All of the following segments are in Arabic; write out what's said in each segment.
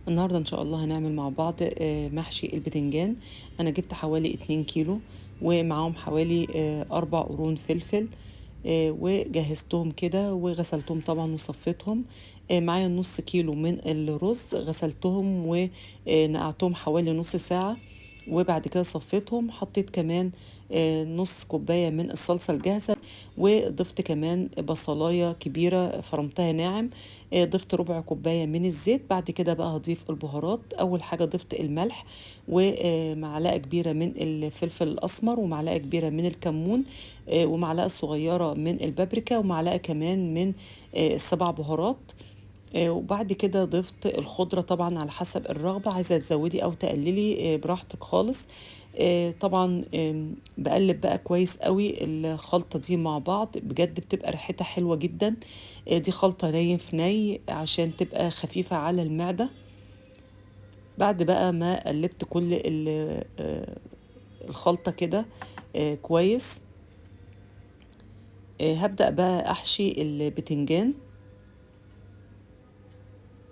النهاردة ان شاء الله هنعمل مع بعض محشي البتنجان. انا جبت حوالي 2 كيلو ومعاهم حوالي 4 قرون فلفل. وجهزتهم كده وغسلتهم طبعا وصفيتهم. معايا نص كيلو من الرز غسلتهم ونقعتهم حوالي نص ساعة، وبعد كده صفيتهم. حطيت كمان نص كوباية من الصلصة الجاهزة، وضفت كمان بصلاية كبيرة فرمتها ناعم. ضفت ربع كوباية من الزيت. بعد كده بقى هضيف البهارات. أول حاجة ضفت الملح ومعلقة كبيرة من الفلفل الأسمر ومعلقة كبيرة من الكمون ومعلقة صغيرة من البابريكا ومعلقة كمان من السبع بهارات. وبعد كده ضفت الخضرة طبعا على حسب الرغبة، عايزة تزودي أو تقللي براحتك خالص. طبعا بقلب بقى كويس قوي الخلطة دي مع بعض، بجد بتبقى ريحتها حلوة جدا. دي خلطة ني في ني عشان تبقى خفيفة على المعدة. بعد بقى ما قلبت كل الخلطة كده كويس، هبدأ بقى أحشي البتنجان.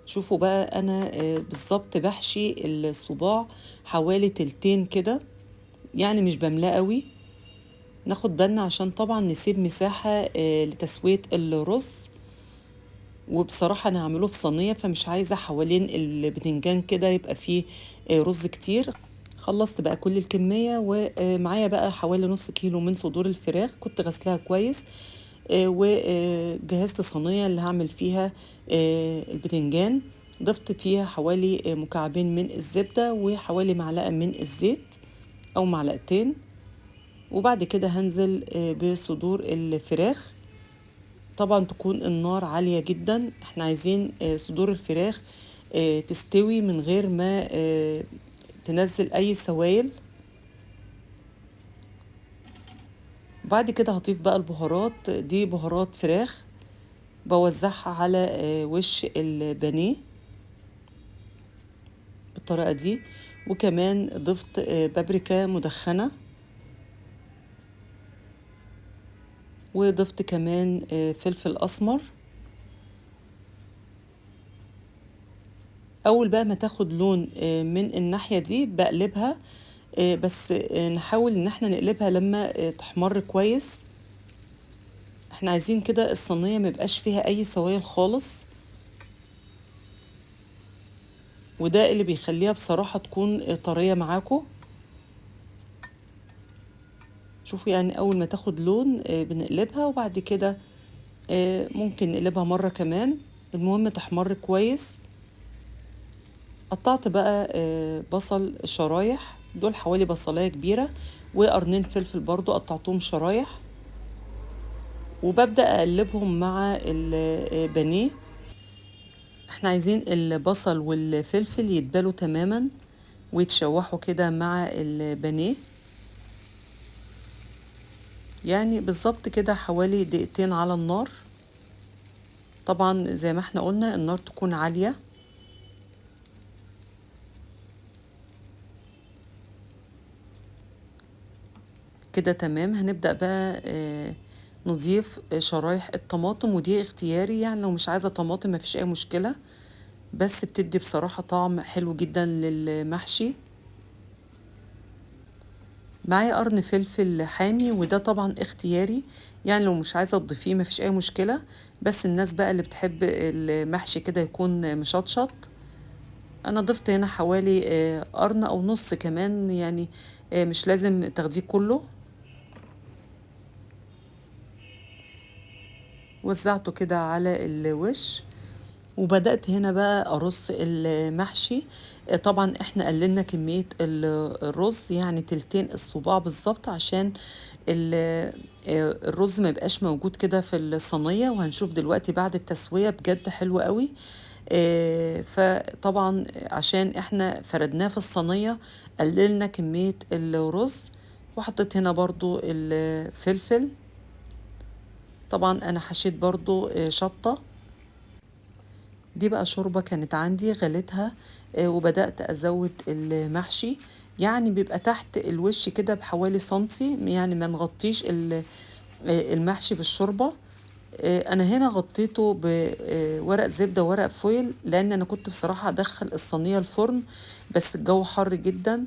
شوفوا بقى أنا بالظبط بحشي الصباع حوالي تلتين كده، يعني مش بملاه قوي. ناخد بالنا عشان طبعا نسيب مساحة لتسوية الرز. وبصراحة أنا هعمله في صينية، فمش عايزة حوالين البتنجان كده يبقى فيه رز كتير. خلصت بقى كل الكمية، ومعايا بقى حوالي نص كيلو من صدور الفراخ كنت غسلها كويس. وجهزت صينية اللي هعمل فيها البتنجان. ضفت فيها حوالي مكعبين من الزبدة وحوالي معلقة من الزيت أو معلقتين. وبعد كده هنزل بصدور الفراخ. طبعا تكون النار عالية جدا، احنا عايزين صدور الفراخ تستوي من غير ما تنزل اي سوائل. بعد كده هضيف بقى البهارات، دي بهارات فراخ بوزعها على وش البانيه بالطريقة دي. وكمان ضفت بابريكا مدخنة، وضفت كمان فلفل أسمر. أول بقى ما تاخد لون من الناحية دي بقلبها. بس نحاول ان احنا نقلبها لما تحمر كويس. احنا عايزين كده الصينية ميبقاش فيها اي سوائل خالص، وده اللي بيخليها بصراحة تكون طرية معاكم. شوفوا يعني اول ما تاخد لون بنقلبها، وبعد كده ممكن نقلبها مرة كمان، المهم تحمر كويس. قطعت بقى بصل شرايح، دول حوالي بصلاية كبيرة، وقرنين فلفل برضو قطعتهم شرايح. وببدأ اقلبهم مع البانيه. احنا عايزين البصل والفلفل يتبالوا تماما ويتشوحوا كده مع البانيه، يعني بالظبط كده حوالي دقيقتين على النار. طبعا زي ما احنا قلنا النار تكون عالية. كده تمام. هنبدأ بقى نضيف شرايح الطماطم، ودي اختياري، يعني لو مش عايزة طماطم مفيش اي مشكلة، بس بتدي بصراحة طعم حلو جدا للمحشي. معايا قرن فلفل حامي، وده طبعا اختياري، يعني لو مش عايزة تضيفيه مفيش اي مشكلة، بس الناس بقى اللي بتحب المحشي كده يكون مشطشط. انا ضفت هنا حوالي قرن او نص كمان، يعني مش لازم تاخديه كله. وزعته كده على الوش، وبدأت هنا بقى أرص المحشي. طبعا احنا قللنا كمية الرز، يعني تلتين الصباع بالظبط، عشان الرز ما يبقاش موجود كده في الصينية. وهنشوف دلوقتي بعد التسوية بجد حلو قوي. فطبعا عشان احنا فردناه في الصينية قللنا كمية الرز. وحطيت هنا برضو الفلفل. طبعا انا حشيت برضو شطة. دي بقى شوربة كانت عندي غليتها. وبدأت أزود المحشي، يعني بيبقى تحت الوش كده بحوالي سنتي، يعني ما نغطيش المحشي بالشوربة. انا هنا غطيته بورق زبدة وورق فويل، لان انا كنت بصراحة ادخل الصينية الفرن، بس الجو حر جدا.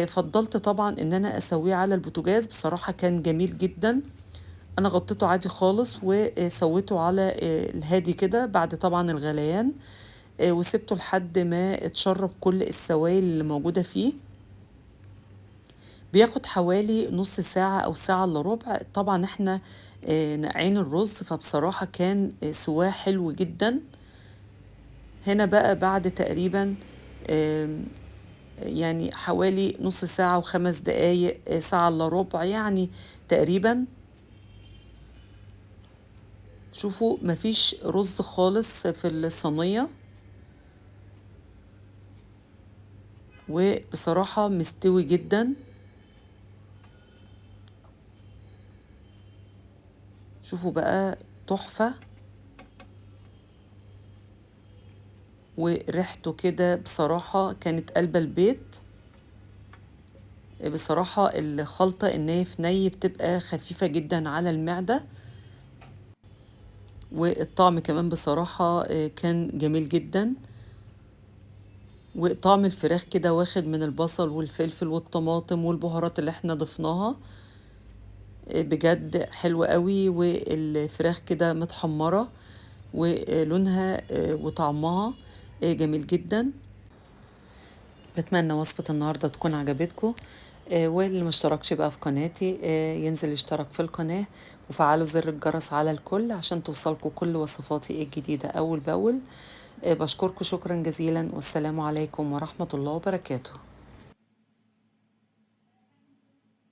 فضلت طبعا ان انا اسويه على البوتاجاز، بصراحة كان جميل جدا. انا غطيته عادي خالص وسويته على الهادي كده بعد طبعا الغليان، وسبته لحد ما اتشرب كل السوائل اللي موجودة فيه. بياخد حوالي نص ساعة أو ساعة إلا ربع. طبعا احنا نقعين الرز، فبصراحة كان سواه حلو جدا. هنا بقى بعد تقريبا آم، يعني حوالي نص ساعة وخمس دقايق، ساعة إلا ربع يعني تقريبا. شوفوا مفيش رز خالص في الصينية، وبصراحة مستوي جدا. شوفوا بقى، تحفة. وريحته كده بصراحة كانت قلب البيت. بصراحة الخلطة الني في ني بتبقى خفيفة جدا على المعدة، والطعم كمان بصراحة كان جميل جدا. وطعم الفراخ كده واخد من البصل والفلفل والطماطم والبهارات اللي احنا ضفناها. بجد حلوة قوي، والفراخ كده متحمرة، ولونها وطعمها جميل جدا. بتمنى وصفة النهاردة تكون عجبتكم. واللي مشتركش بقى في قناتي ينزل يشترك في القناة، وفعلوا زر الجرس على الكل عشان توصلكوا كل وصفاتي الجديدة أول بأول. بشكركم شكرا جزيلا، والسلام عليكم ورحمة الله وبركاته.